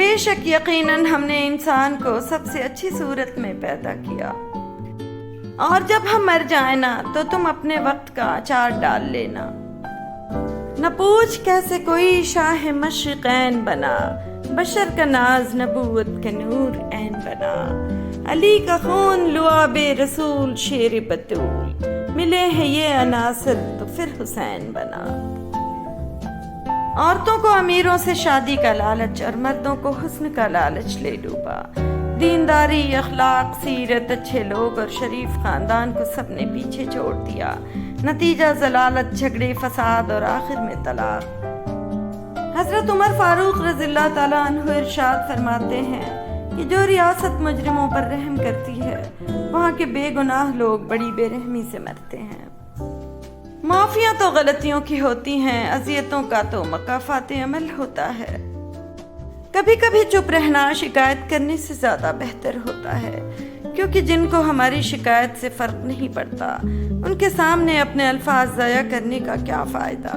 بے شک یقیناً ہم نے انسان کو سب سے اچھی صورت میں پیدا کیا، اور جب ہم مر جائیں نا تو تم اپنے وقت کا اچار ڈال لینا۔ نہ پوچھ کیسے کوئی شاہ مشرقین بنا، بشر کا ناز نبوت کا نور عین بنا۔ علی کا خون لعاب رسول شیر بطول، ملے ہیں یہ عناصر تو پھر حسین بنا۔ عورتوں کو امیروں سے شادی کا لالچ اور مردوں کو حسن کا لالچ لے ڈوبا۔ دینداری، اخلاق، سیرت، اچھے لوگ اور شریف خاندان کو سب نے پیچھے چھوڑ دیا۔ نتیجہ ضلالت، جھگڑے، فساد اور آخر میں طلاق۔ حضرت عمر فاروق رضی اللہ تعالیٰ عنہ ارشاد فرماتے ہیں کہ جو ریاست مجرموں پر رحم کرتی ہے وہاں کے بے گناہ لوگ بڑی بے رحمی سے مرتے ہیں۔ معافیاں تو غلطیوں کی ہوتی ہیں، اذیتوں کا تو مکافات عمل ہوتا ہے۔ کبھی کبھی چپ رہنا شکایت کرنے سے زیادہ بہتر ہوتا ہے، کیونکہ جن کو ہماری شکایت سے فرق نہیں پڑتا ان کے سامنے اپنے الفاظ ضائع کرنے کا کیا فائدہ۔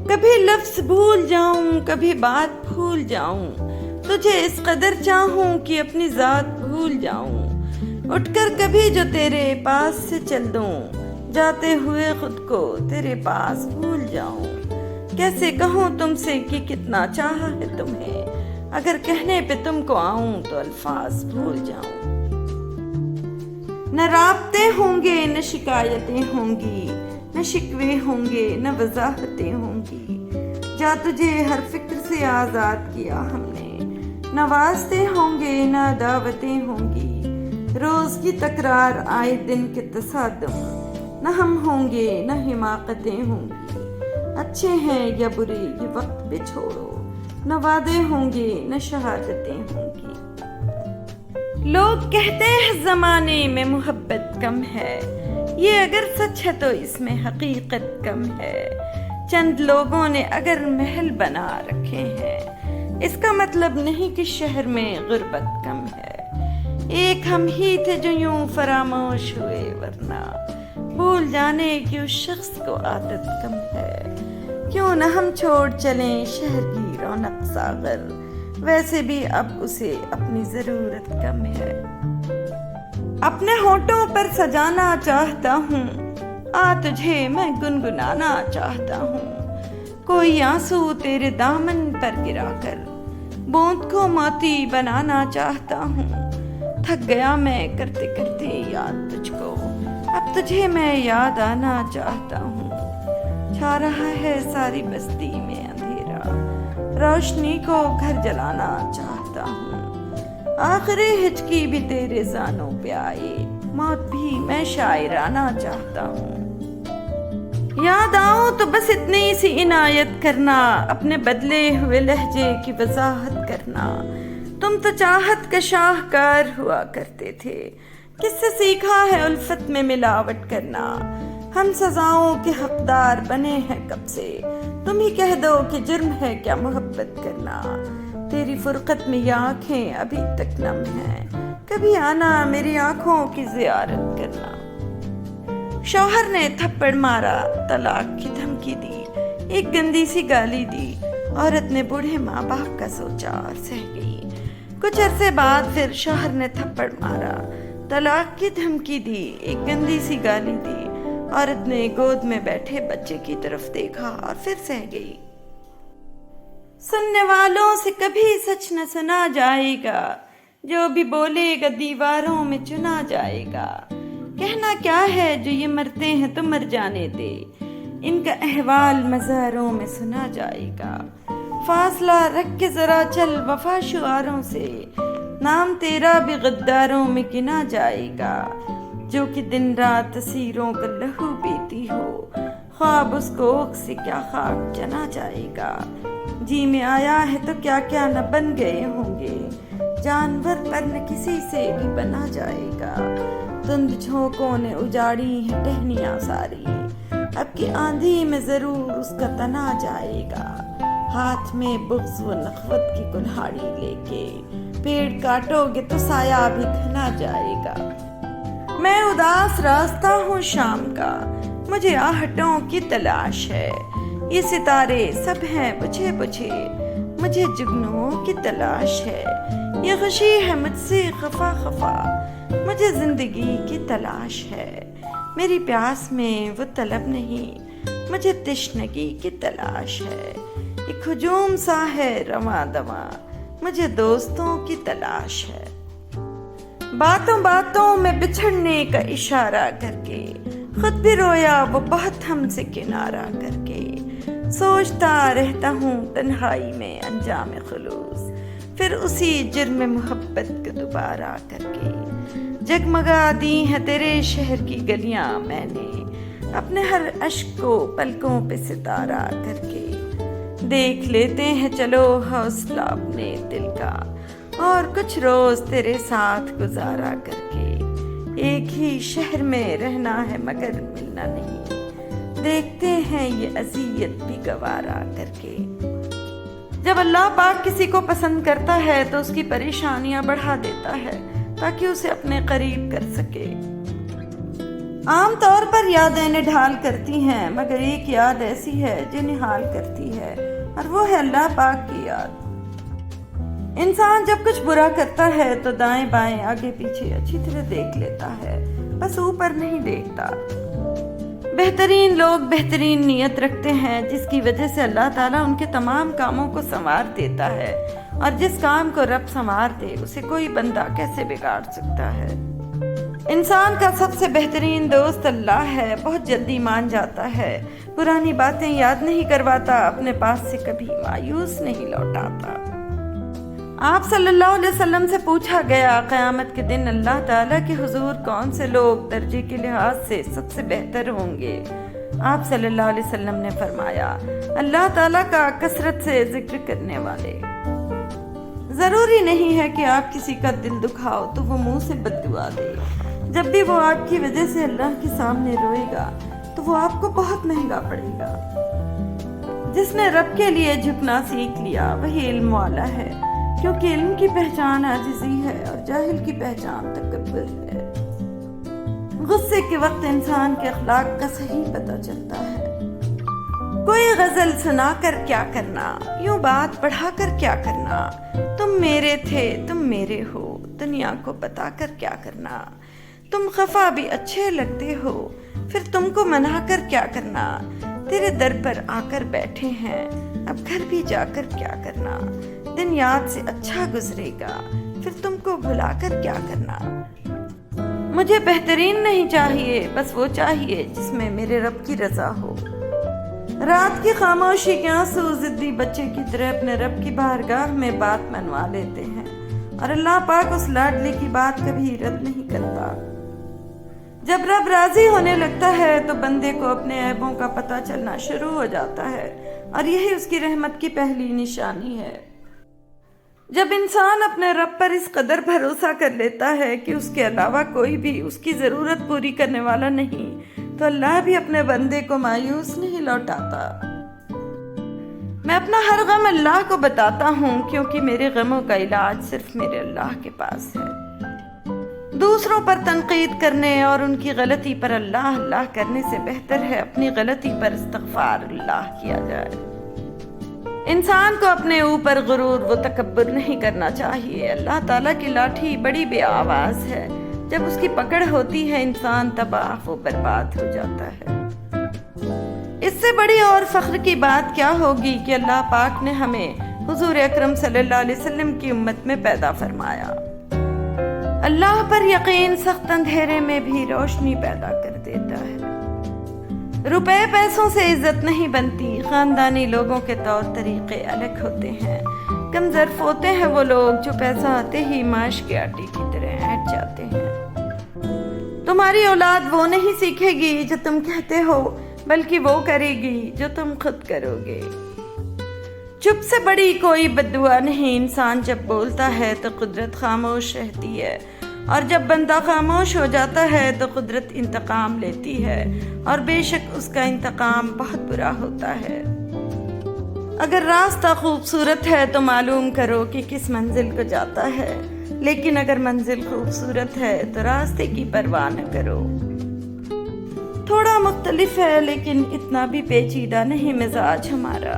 کبھی لفظ بھول جاؤں، کبھی بات بھول جاؤں، تجھے اس قدر چاہوں کہ اپنی ذات بھول جاؤں۔ اٹھ کر کبھی جو تیرے پاس سے چل دوں، جاتے ہوئے خود کو تیرے پاس بھول جاؤں۔ کیسے کہوں تم سے کہ کتنا چاہا ہے تمہیں، اگر کہنے پہ تم کو آؤں تو الفاظ بھول جاؤں۔ نہ رابطے ہوں گے، نہ شکایتیں ہوں گی، نہ شکوے ہوں گے، نہ وضاحتیں ہوں گی۔ جا تجھے ہر فکر سے آزاد کیا ہم نے، نہ واسطے ہوں گے، نہ دعوتیں ہوں گی۔ روز کی تکرار، آئے دن کے تصادم، نہ ہم ہوں گے نہ حماقتیں ہوں گی۔ اچھے ہیں یا برے یہ وقت پہ چھوڑو، نہ وعدے ہوں گے نہ شہادتیں ہوں گی۔ لوگ کہتے ہیں زمانے میں محبت کم ہے، یہ اگر سچ ہے تو اس میں حقیقت کم ہے۔ چند لوگوں نے اگر محل بنا رکھے ہیں، اس کا مطلب نہیں کہ شہر میں غربت کم ہے۔ ایک ہم ہی تھے جو یوں فراموش ہوئے، ورنہ بھول جانے کی اس شخص کو عادت کم ہے۔ کیوں نہ ہم چھوڑ چلیں شہر کی رونق ساغر، ویسے بھی اب اسے اپنی ضرورت کم ہے۔ اپنے ہونٹوں پر سجانا چاہتا ہوں، آ تجھے میں گنگنانا چاہتا ہوں۔ کوئی آنسو تیرے دامن پر گرا کر بوند کو موتی بنانا چاہتا ہوں۔ تھک گیا میں کرتے کرتے یاد تجھ کو، اب تجھے میں یاد آنا چاہتا ہوں۔ چھا رہا ہے ساری بستی میں اندھیرا، روشنی کو گھر جلانا چاہتا ہوں۔ آخری ہچکی بھی تیرے زانوں پہ آئے، موت بھی میں شاعرانہ چاہتا ہوں۔ یاد آؤں تو بس اتنی سی عنایت کرنا، اپنے بدلے ہوئے لہجے کی وضاحت کرنا۔ تم تو چاہت کا شاہکار ہوا کرتے تھے، کس سے سیکھا ہے الفت میں ملاوٹ کرنا۔ ہم سزاؤں کے حقدار بنے ہیں کب سے، تم ہی کہہ دو کہ جرم ہے کیا محبت کرنا۔ تیری فرقت میں یہ آنکھیں ابھی تک نم ہیں، کبھی آنا میری آنکھوں کی زیارت کرنا۔ شوہر نے تھپڑ مارا، طلاق کی دھمکی دی، ایک گندی سی گالی دی۔ عورت نے بوڑھے ماں باپ کا سوچا اور سہ گئی۔ کچھ عرصے بعد پھر شوہر نے تھپڑ مارا، طلاق کی دھمکی دی، ایک گندی سی گالی دی۔ عورت نے گود میں بیٹھے بچے کی طرف دیکھا اور پھر سہ گئی۔ سننے والوں سے کبھی سچ نہ سنا جائے گا، جو بھی بولے گا دیواروں میں چنا جائے گا۔ کہنا کیا ہے جو یہ مرتے ہیں تو مر جانے دے، ان کا احوال مزاروں میں سنا جائے گا۔ فاصلہ رکھ کے ذرا چل وفا شعاروں سے، نام تیرا بھی غداروں میں گنا جائے گا۔ جو کہ دن رات اسیروں کا لہو پیتی ہو، خواب اس کو اوک سے کیا خاک جنا جائے گا۔ جی میں آیا ہے تو کیا کیا نہ بن گئے ہوں گے، جانور پر نہ کسی سے بھی بنا جائے گا۔ دھند جھونکوں نے اجاڑی ہیں ٹہنیاں ساری، اب کی آندھی میں ضرور اس کا تنا جائے گا۔ ہاتھ میں بغض و نخوت کی کلہاڑی لے کے، پیڑ کاٹو گے تو سایہ بھی گھنا جائے گا۔ میں اداس راستہ ہوں شام کا، مجھے آہٹوں کی تلاش ہے، یہ ستارے سب ہیں بجھے بجھے، مجھے جگنوں کی تلاش ہے، یہ غشی ہے مجھ سے خفا خفا، مجھے زندگی کی تلاش ہے، میری پیاس میں وہ طلب نہیں، مجھے تشنگی کی تلاش ہے، ایک ہجوم سا ہے رواں دواں، مجھے دوستوں کی تلاش ہے، باتوں باتوں میں بچھڑنے کا اشارہ کر کے، خود بھی رویا وہ بہت ہم سے کنارہ کر کے، سوچتا رہتا ہوں تنہائی میں انجام خلوص، پھر اسی جرم محبت کو دوبارہ کر کے، جگمگا دی ہیں تیرے شہر کی گلیاں میں نے، اپنے ہر اشک کو پلکوں پہ ستارہ کر کے، دیکھ لیتے ہیں چلو حوصلہ اپنے دل کا، اور کچھ روز تیرے ساتھ گزارا کر کے، ایک ہی شہر میں رہنا ہے مگر ملنا نہیں، دیکھتے ہیں یہ اذیت بھی گوارا کر کے۔ جب اللہ پاک کسی کو پسند کرتا ہے تو اس کی پریشانیاں بڑھا دیتا ہے تاکہ اسے اپنے قریب کر سکے۔ عام طور پر یادیں نڈھال کرتی ہیں، مگر ایک یاد ایسی ہے جو نہال کرتی ہے، اور وہ ہے اللہ پاک کی یاد۔ انسان جب کچھ برا کرتا ہے تو دائیں بائیں آگے پیچھے اچھی طرح دیکھ لیتا ہے، بس اوپر نہیں دیکھتا۔ بہترین لوگ بہترین نیت رکھتے ہیں، جس کی وجہ سے اللہ تعالیٰ ان کے تمام کاموں کو سنوار دیتا ہے، اور جس کام کو رب سنوار دے اسے کوئی بندہ کیسے بگاڑ سکتا ہے۔ انسان کا سب سے بہترین دوست اللہ ہے، بہت جلدی مان جاتا ہے، پرانی باتیں یاد نہیں کرواتا، اپنے پاس سے کبھی مایوس نہیں لوٹاتا۔ آپ صلی اللہ علیہ وسلم سے پوچھا گیا قیامت کے دن اللہ تعالیٰ کے حضور کون سے لوگ درجے کے لحاظ سے سب سے بہتر ہوں گے؟ آپ صلی اللہ علیہ وسلم نے فرمایا، اللہ تعالیٰ کا کثرت سے ذکر کرنے والے۔ ضروری نہیں ہے کہ آپ کسی کا دل دکھاؤ تو وہ منہ سے بد دعا دے، جب بھی وہ آپ کی وجہ سے اللہ کے سامنے روئے گا تو وہ آپ کو بہت مہنگا پڑے گا۔ جس نے رب کے لیے جھکنا سیکھ لیا وہی علم والا ہے، کیونکہ علم کی پہچان عاجزی ہے اور جاہل کی پہچان تکبر ہے۔ غصے کے وقت انسان کے اخلاق کا صحیح پتہ چلتا ہے۔ کوئی غزل سنا کر کیا کرنا، یوں بات بڑھا کر کیا کرنا، تم میرے تھے تم میرے ہو، دنیا کو بتا کر کیا کرنا، تم خفا بھی اچھے لگتے ہو، پھر تم کو منا کر کیا کرنا، تیرے در پر آ کر بیٹھے ہیں، اب گھر بھی جا کر کیا کرنا، دن یاد سے اچھا گزرے گا، پھر تم کو بھلا کر کیا کرنا۔ مجھے بہترین نہیں چاہیے، بس وہ چاہیے جس میں میرے رب کی رضا ہو۔ رات کی خاموشی کے آنسو ضدی بچے کی طرح اپنے رب کی بارگاہ میں بات منوا لیتے ہیں، اور اللہ پاک اس لاڈلی کی بات کبھی رد نہیں کرتا۔ جب رب راضی ہونے لگتا ہے تو بندے کو اپنے عیبوں کا پتہ چلنا شروع ہو جاتا ہے، اور یہی اس کی رحمت کی پہلی نشانی ہے۔ جب انسان اپنے رب پر اس قدر بھروسہ کر لیتا ہے کہ اس کے علاوہ کوئی بھی اس کی ضرورت پوری کرنے والا نہیں، تو اللہ بھی اپنے بندے کو مایوس نہیں لوٹاتا۔ میں اپنا ہر غم اللہ کو بتاتا ہوں، کیونکہ میرے غموں کا علاج صرف میرے اللہ کے پاس ہے۔ دوسروں پر تنقید کرنے اور ان کی غلطی پر اللہ اللہ کرنے سے بہتر ہے اپنی غلطی پر استغفار اللہ کیا جائے۔ انسان کو اپنے اوپر غرور و تکبر نہیں کرنا چاہیے۔ اللہ تعالیٰ کی لاٹھی بڑی بے آواز ہے، جب اس کی پکڑ ہوتی ہے انسان تباہ و برباد ہو جاتا ہے۔ اس سے بڑی اور فخر کی بات کیا ہوگی کہ اللہ پاک نے ہمیں حضور اکرم صلی اللہ علیہ وسلم کی امت میں پیدا فرمایا۔ اللہ پر یقین سخت اندھیرے میں بھی روشنی پیدا کر دیتا ہے۔ روپے پیسوں سے عزت نہیں بنتی، خاندانی لوگوں کے طور طریقے الگ ہوتے ہیں۔ کم ظرف ہوتے ہیں وہ لوگ جو پیسہ آتے ہی ماش کے آٹے کی طرح ہٹ جاتے ہیں۔ تمہاری اولاد وہ نہیں سیکھے گی جو تم کہتے ہو، بلکہ وہ کرے گی جو تم خود کرو گے۔ چپ سے بڑی کوئی بد دعا نہیں۔ انسان جب بولتا ہے تو قدرت خاموش رہتی ہے، اور جب بندہ خاموش ہو جاتا ہے تو قدرت انتقام لیتی ہے، اور بے شک اس کا انتقام بہت برا ہوتا ہے۔ اگر راستہ خوبصورت ہے تو معلوم کرو کہ کس منزل کو جاتا ہے، لیکن اگر منزل خوبصورت ہے تو راستے کی پرواہ نہ کرو۔ تھوڑا مختلف ہے لیکن اتنا بھی پیچیدہ نہیں مزاج ہمارا۔